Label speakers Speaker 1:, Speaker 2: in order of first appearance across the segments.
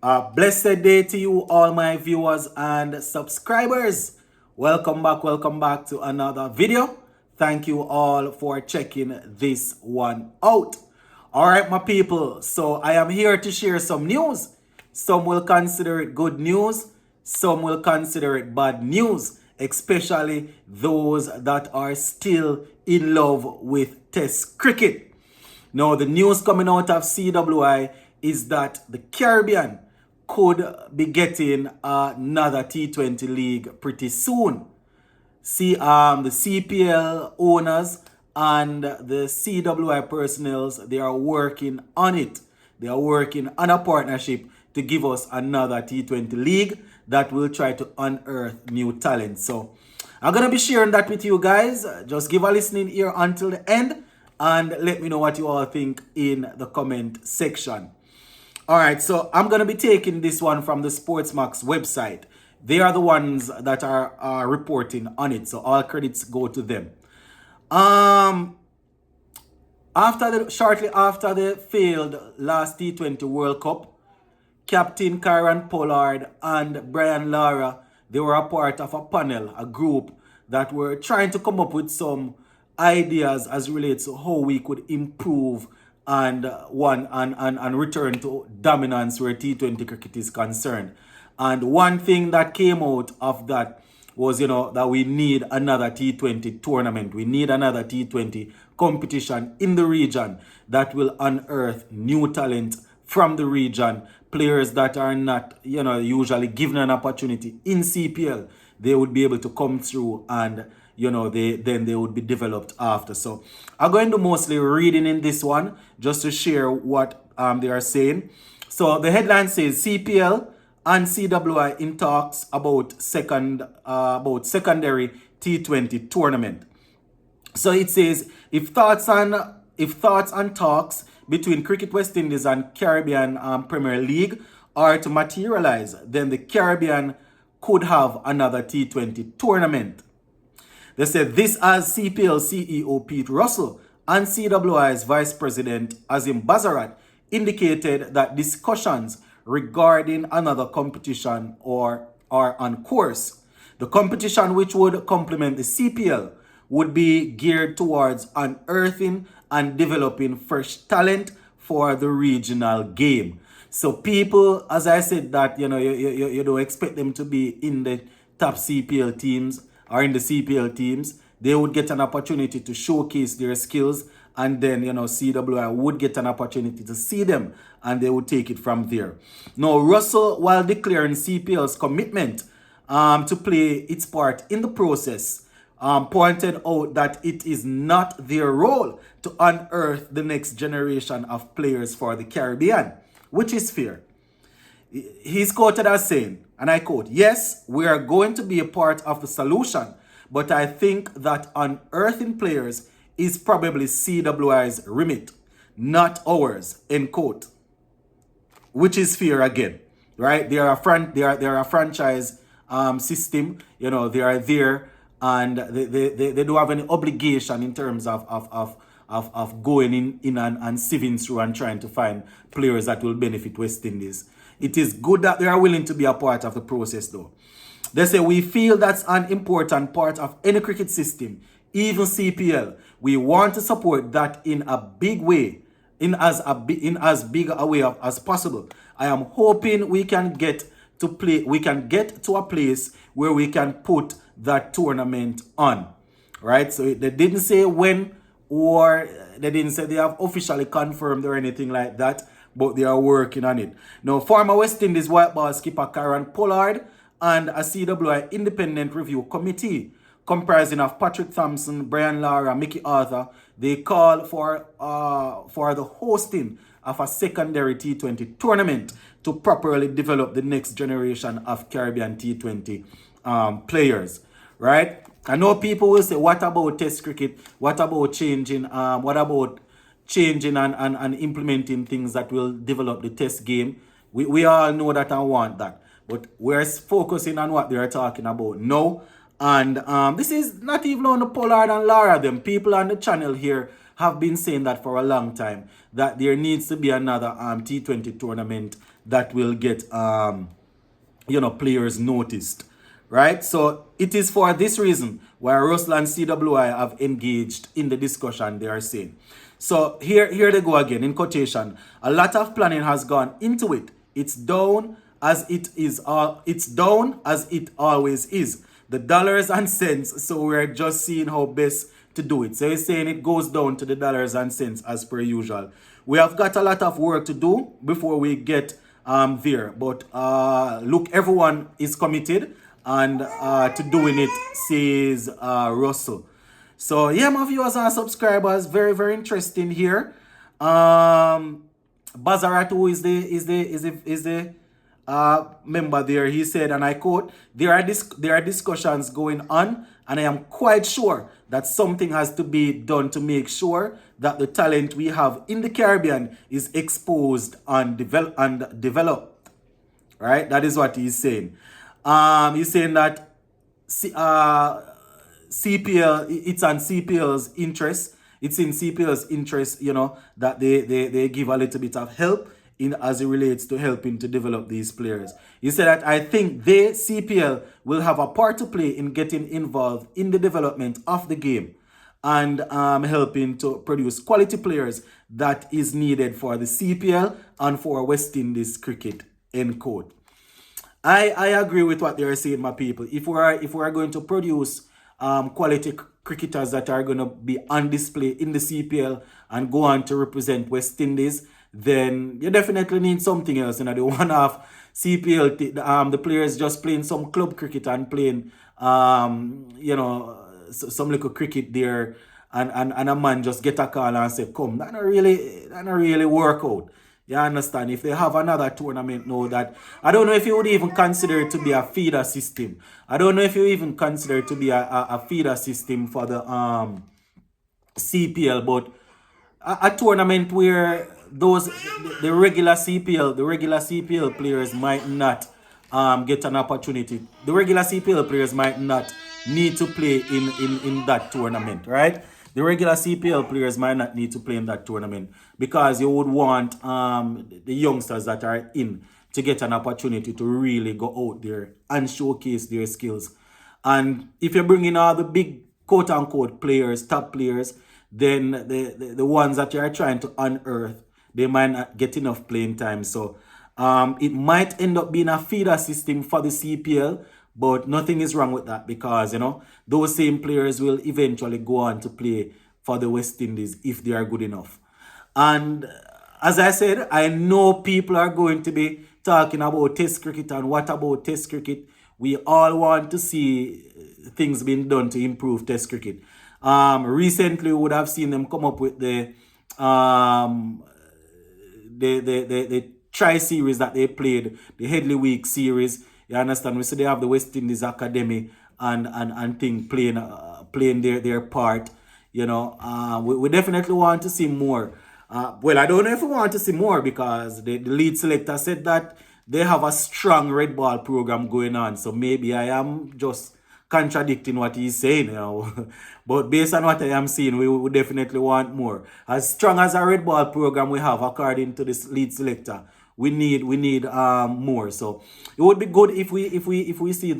Speaker 1: Blessed day to you, all my viewers and subscribers. Welcome back to another video. Thank you all for checking this one out. All right, my people. So I am here to share some news. Some will consider it good news. Some will consider it bad news, especially those that are still in love with Test cricket. Now, the news coming out of CWI is that the Caribbean could be getting another T20 league pretty soon. The CPL owners and the CWI personnels, they are working on it. They are working on a partnership to give us another T20 league that will try to unearth new talent. So I'm going to be sharing that with you guys. Just give a listening ear until the end and let me know what you all think in the comment section. All right, so I'm going to be taking this one from the Sportsmax website. They are the ones that are reporting on it, so all credits go to them. Shortly after the failed last T20 World Cup, Captain Kyron Pollard and Brian Lara, they were a part of a panel, a group that were trying to come up with some ideas as relates to how we could improve and return to dominance where T20 cricket is concerned. And one thing that came out of that was, that we need another T20 tournament. We need another T20 competition in the region that will unearth new talent from the region. Players that are not, usually given an opportunity in CPL, they would be able to come through and, they would be developed after. So I'm going to mostly reading in this one just to share what they are saying. So the headline says CPL and CWI in talks about secondary T20 tournament. So it says if thoughts and talks between Cricket West Indies and Caribbean Premier League are to materialize, then the Caribbean could have another T20 tournament. They said this as CPL CEO Pete Russell and CWI's Vice President Azim Bazarat indicated that discussions regarding another competition are on course. The competition, which would complement the CPL, would be geared towards unearthing and developing fresh talent for the regional game. So people, as I said, that you don't expect them to be in the top CPL teams or in the CPL teams. They would get an opportunity to showcase their skills, and then CWI would get an opportunity to see them, and they would take it from there. Now, Russell, while declaring CPL's commitment to play its part in the process, pointed out that it is not their role to unearth the next generation of players for the Caribbean, which is fair. He's quoted as saying, and I quote, "Yes, we are going to be a part of the solution, but I think that unearthing players is probably CWI's remit, not ours," end quote. Which is fair again, right? They are a franchise system. They are there, and they don't have any obligation in terms of going in and sieving through and trying to find players that will benefit West Indies. It is good that they are willing to be a part of the process, though. They say, "We feel that's an important part of any cricket system, even CPL. We want to support that in a big way, in as big a way as possible. I am hoping we can get to a place where we can put that tournament on." Right? So they didn't say when, or they didn't say they have officially confirmed or anything like that, but they are working on it. Now, former West Indies white ball skipper Kyron Pollard and a CWI independent review committee comprising of Patrick Thompson, Brian Lara, Mickey Arthur, they call for the hosting of a secondary T20 tournament to properly develop the next generation of Caribbean T20 players, right? I know people will say, what about Test cricket? What about changing and implementing things that will develop the Test game? We all know that and want that. But we're focusing on what they are talking about now. And this is not even on the Pollard and Lara. Them people on the channel here have been saying that for a long time, that there needs to be another T20 tournament that will get players noticed, right? So it is for this reason why Russell and CWI have engaged in the discussion, they are saying. So here they go again in quotation. A lot of planning has gone into it. It's down as it is. It's down as it always is. The dollars and cents. So we're just seeing how best to do it. So he's saying it goes down to the dollars and cents as per usual. We have got a lot of work to do before we get there. But look, everyone is committed and to doing it, says Russell. So yeah, my viewers and subscribers, very very interesting here. Bazarat, who is the member there, he said, and I quote, there are discussions going on, and I am quite sure that something has to be done to make sure that the talent we have in the Caribbean is exposed and developed. Right? That is what he's saying. He's saying that CPL, it's on CPL's interest. It's in CPL's interest, that they give a little bit of help in as it relates to helping to develop these players. He said that I think CPL will have a part to play in getting involved in the development of the game and helping to produce quality players that is needed for the CPL and for West Indies cricket, end quote. I agree with what they're saying, my people. If we are going to produce quality cricketers that are going to be on display in the CPL and go on to represent West Indies, then you definitely need something else. The one-off CPL, the players just playing some club cricket and playing, some little cricket there, and a man just get a call and say, come, that not really work out. You understand? If they have another tournament now that, I don't know if you would even consider it to be a feeder system. I don't know if you even consider it to be a feeder system for the CPL, but a tournament where the regular CPL players might not get an opportunity. The regular CPL players might not need to play in that tournament, right? The regular CPL players might not need to play in that tournament because you would want the youngsters that are in to get an opportunity to really go out there and showcase their skills. And if you bring in all the big quote-unquote players, top players, then the ones that you are trying to unearth, they might not get enough playing time. So it might end up being a feeder system for the CPL, but nothing is wrong with that because, those same players will eventually go on to play for the West Indies if they are good enough. And as I said, I know people are going to be talking about Test cricket and what about Test cricket. We all want to see things being done to improve Test cricket. Recently, we would have seen them come up with the tri-series that they played, the Headley Week series. You understand? We see they have the West Indies Academy and thing playing their part. We definitely want to see more. Well, I don't know if we want to see more because the lead selector said that they have a strong red ball program going on. So maybe I am just contradicting what he's saying, But based on what I am seeing, we would definitely want more. As strong as a red ball program we have, according to this lead selector, we need more. So it would be good if we see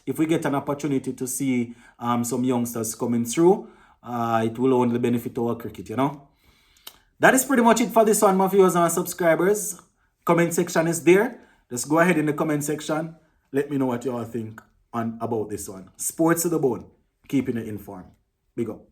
Speaker 1: if we get an opportunity to see some youngsters coming through. It will only benefit our cricket, That is pretty much it for this one, my viewers and subscribers. Comment section is there. Just go ahead in the comment section. Let me know what you all think about this one. Sports to the bone. Keeping it informed. Big up.